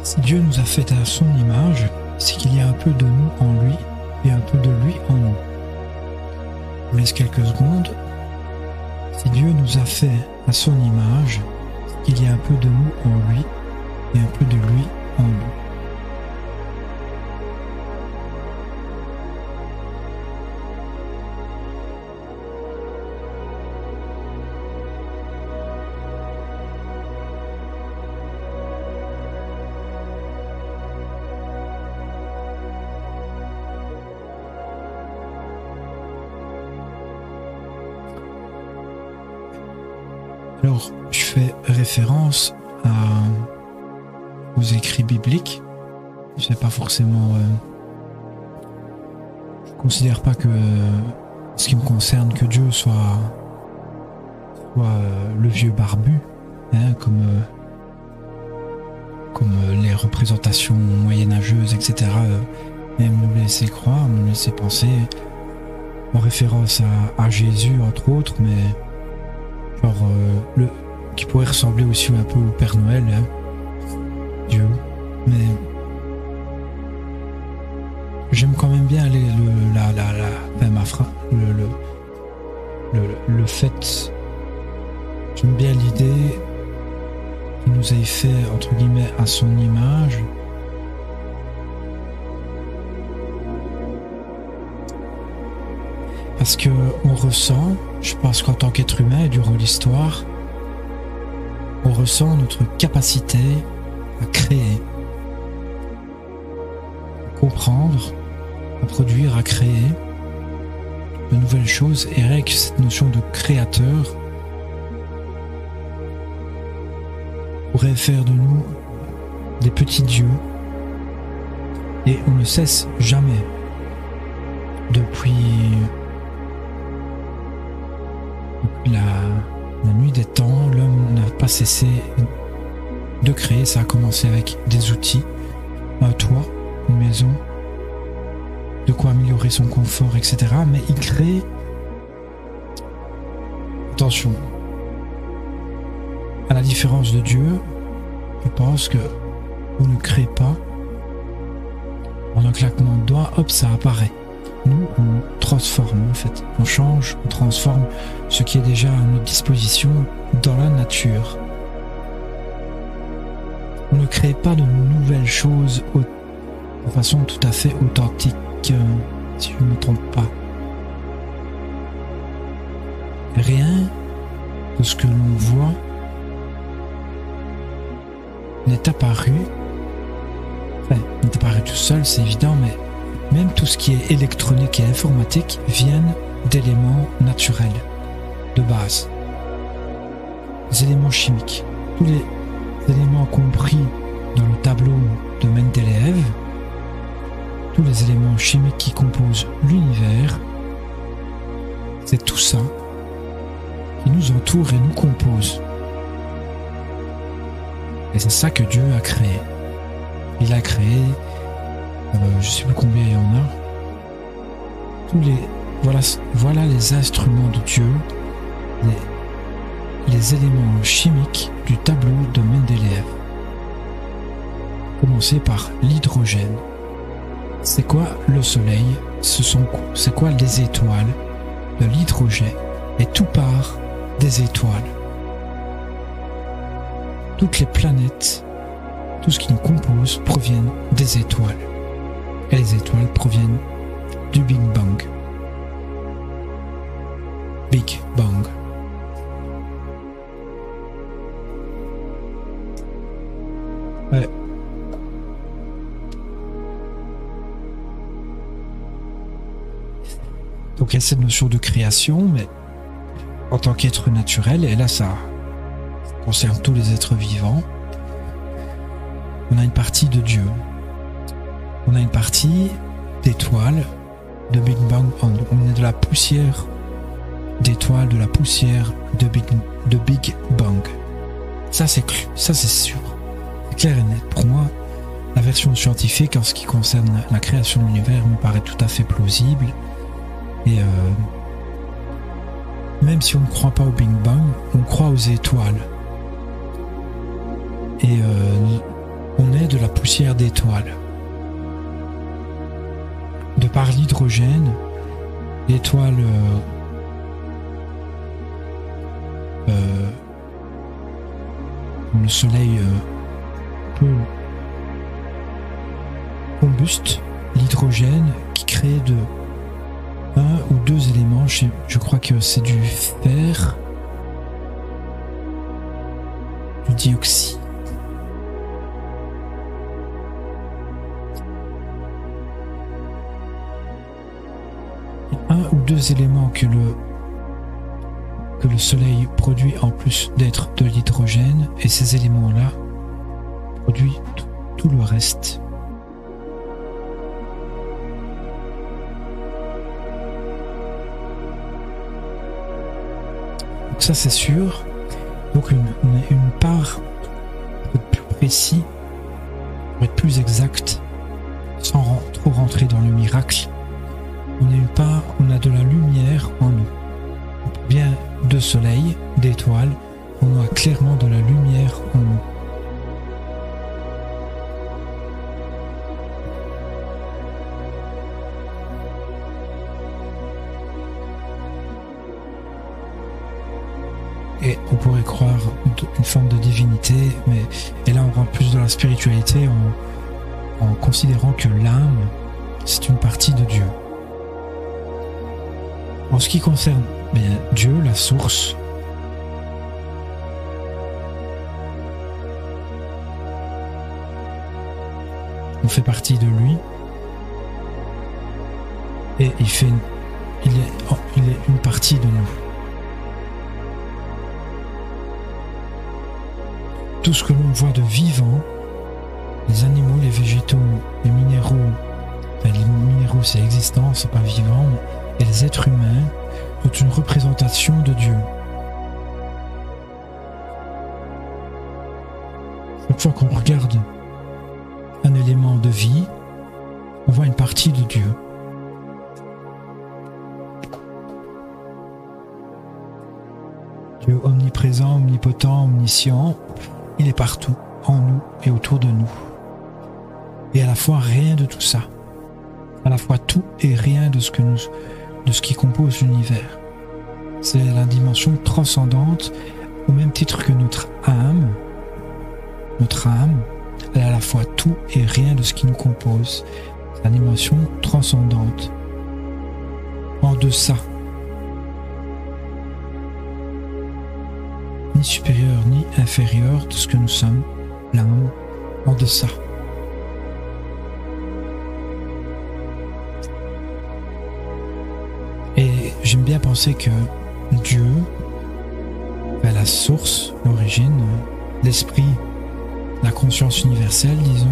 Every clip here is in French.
Si Dieu nous a fait à son image, c'est qu'il y a un peu de nous en lui et un peu de lui en nous. Je vous laisse quelques secondes. Si Dieu nous a fait à son image, c'est qu'il y a un peu de nous en lui et un peu de lui en nous. Alors, je fais référence aux écrits bibliques. Je sais pas forcément. Je considère pas que, ce qui me concerne, que Dieu soit le vieux barbu, hein, comme les représentations moyenâgeuses, etc. Même nous laisser croire, nous laisser penser, en référence à Jésus entre autres, mais genre qui pourrait ressembler aussi un peu au Père Noël, hein, Dieu. Mais j'aime quand même bien le fait. J'aime bien l'idée qu'il nous ait fait entre guillemets à son image. Parce que on ressent, je pense qu'en tant qu'être humain, durant l'histoire, on ressent notre capacité à créer, à comprendre, à produire, à créer de nouvelles choses. Et avec cette notion de créateur pourrait faire de nous des petits dieux. Et on ne cesse jamais, depuis la nuit des temps, l'homme n'a pas cessé de créer. Ça a commencé avec des outils, un toit, une maison, de quoi améliorer son confort, etc. Mais il crée, attention, à la différence de Dieu, je pense que on ne crée pas, en un claquement de doigts, hop, ça apparaît. Nous, on transforme en fait, on change, on transforme ce qui est déjà à notre disposition dans la nature. On ne crée pas de nouvelles choses de façon tout à fait authentique, si je ne me trompe pas. Rien de ce que l'on voit n'est apparu, n'est apparu tout seul, c'est évident, mais même tout ce qui est électronique et informatique viennent d'éléments naturels, de base. Les éléments chimiques, tous les éléments compris dans le tableau de Mendeleïev, tous les éléments chimiques qui composent l'univers, c'est tout ça qui nous entoure et nous compose. Et c'est ça que Dieu a créé. Il a créé, je ne sais plus combien il y en a. Voilà les instruments de Dieu, les éléments chimiques du tableau de Mendeleïev. Commencer par l'hydrogène. C'est quoi le soleil? C'est quoi les étoiles? De l'hydrogène. Et tout part des étoiles. Toutes les planètes, tout ce qui nous compose proviennent des étoiles. Et les étoiles proviennent du Big Bang. Big Bang. Ouais. Donc il y a cette notion de création, mais en tant qu'être naturel, et là ça concerne tous les êtres vivants, on a une partie de Dieu. On a une partie d'étoiles, de Big Bang. On est de la poussière d'étoiles, de la poussière de Big Bang. Ça c'est sûr. C'est clair et net. Pour moi, la version scientifique en ce qui concerne la création de l'univers me paraît tout à fait plausible. Et même si on ne croit pas au Big Bang, on croit aux étoiles. Et on est de la poussière d'étoiles. De par l'hydrogène, l'étoile le soleil peut combuste l'hydrogène qui crée de un ou deux éléments, je crois que c'est du fer, du dioxyde. Un ou deux éléments que le soleil produit en plus d'être de l'hydrogène, et ces éléments-là produisent tout le reste. Donc ça c'est sûr. Donc une part pour être plus précis, pour être plus exact, sans trop rentrer dans le miracle, on a une part, on a de la lumière en nous. On vient de soleil, d'étoiles, on a clairement de la lumière en nous. Et on pourrait croire une forme de divinité, et là on rentre plus dans la spiritualité en considérant que l'âme, c'est une partie de Dieu. En ce qui concerne Dieu, la source, on fait partie de lui, et il est une partie de nous. Tout ce que l'on voit de vivant, les animaux, les végétaux, les minéraux, les minéraux c'est existant, c'est pas vivant, et les êtres humains sont une représentation de Dieu. Chaque fois qu'on regarde un élément de vie, on voit une partie de Dieu. Dieu omniprésent, omnipotent, omniscient, il est partout, en nous et autour de nous. Et à la fois rien de tout ça. À la fois tout et rien de ce qui compose l'univers. C'est la dimension transcendante, au même titre que notre âme. Notre âme, elle est à la fois tout et rien de ce qui nous compose. C'est la dimension transcendante. En deçà. Ni supérieur ni inférieur de ce que nous sommes, l'âme, en deçà. Et j'aime bien penser que Dieu, la source, l'origine, l'esprit, la conscience universelle, disons,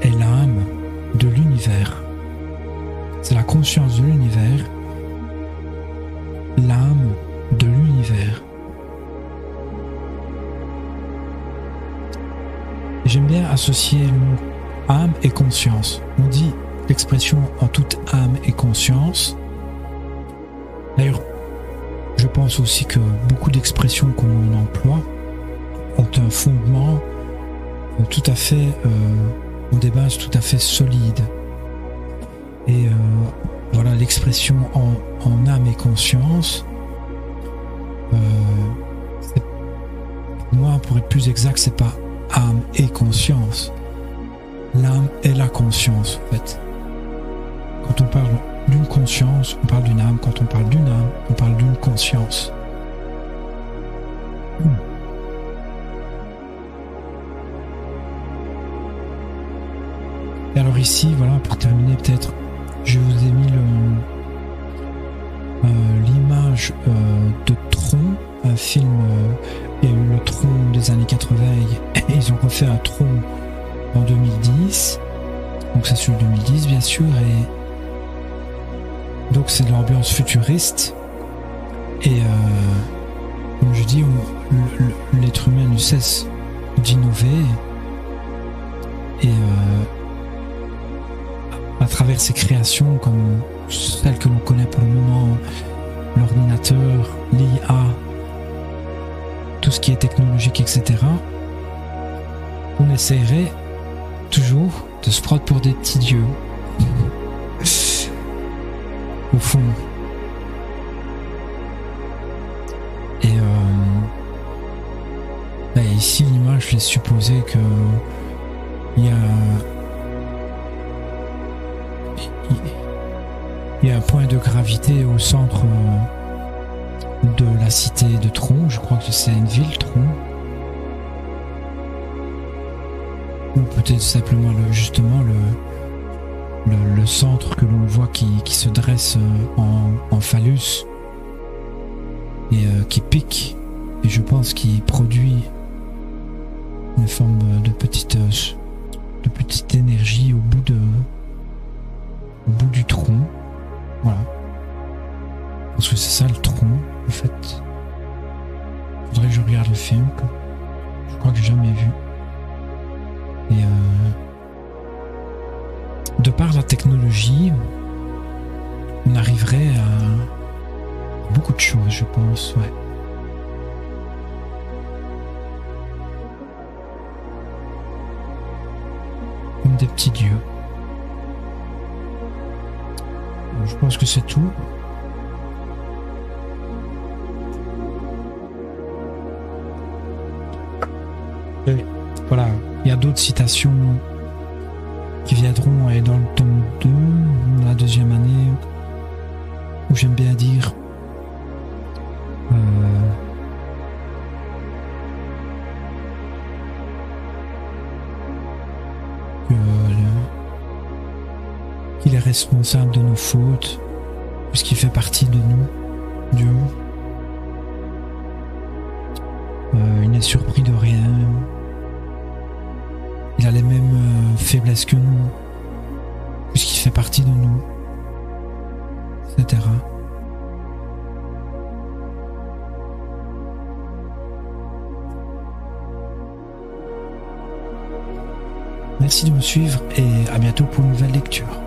est l'âme de l'univers. C'est la conscience de l'univers, l'âme de l'univers. J'aime bien associer le mot âme et conscience. On dit l'expression en toute âme et conscience. D'ailleurs, je pense aussi que beaucoup d'expressions qu'on emploie ont un fondement tout à fait, ont des bases tout à fait solides. Et voilà, l'expression en âme et conscience, pour moi, pour être plus exact, c'est pas âme et conscience. L'âme est la conscience, en fait. Quand on parle d'une conscience, on parle d'une âme. Quand on parle d'une âme, on parle d'une conscience. Et alors ici, voilà, pour terminer peut-être, je vous ai mis l'image de Tron, un film, il y a eu le Tron des années 80, et ils ont refait un Tron en 2010, donc c'est sur 2010 bien sûr, et donc c'est de l'ambiance futuriste, et comme je dis, l'être humain ne cesse d'innover, et à travers ses créations comme celle que l'on connaît pour le moment, l'ordinateur, l'IA, tout ce qui est technologique, etc., on essaierait toujours de se prendre pour des petits dieux. Au fond. Et ici, l'image laisse supposer que il y a un point de gravité au centre de la cité de Tron. Je crois que c'est une ville, Tron. Ou peut-être simplement le centre que l'on voit qui se dresse en phallus et qui pique, et je pense qu'il produit une forme de petite énergie au bout du tronc. Voilà. Parce que c'est ça le tronc, en fait. Faudrait que je regarde le film. Je crois que j'ai jamais vu. Et de par la technologie, on arriverait à beaucoup de choses, je pense, ouais. Comme des petits dieux. Je pense que c'est tout. Et voilà, il y a d'autres citations qui viendront et dans le tome 2, la deuxième année, où j'aime bien dire qu'il est responsable de nos fautes, puisqu'il fait partie de nous, Dieu. Il n'est surpris de rien. Il a les mêmes faiblesses que nous, puisqu'il fait partie de nous, etc. Merci de me suivre et à bientôt pour une nouvelle lecture.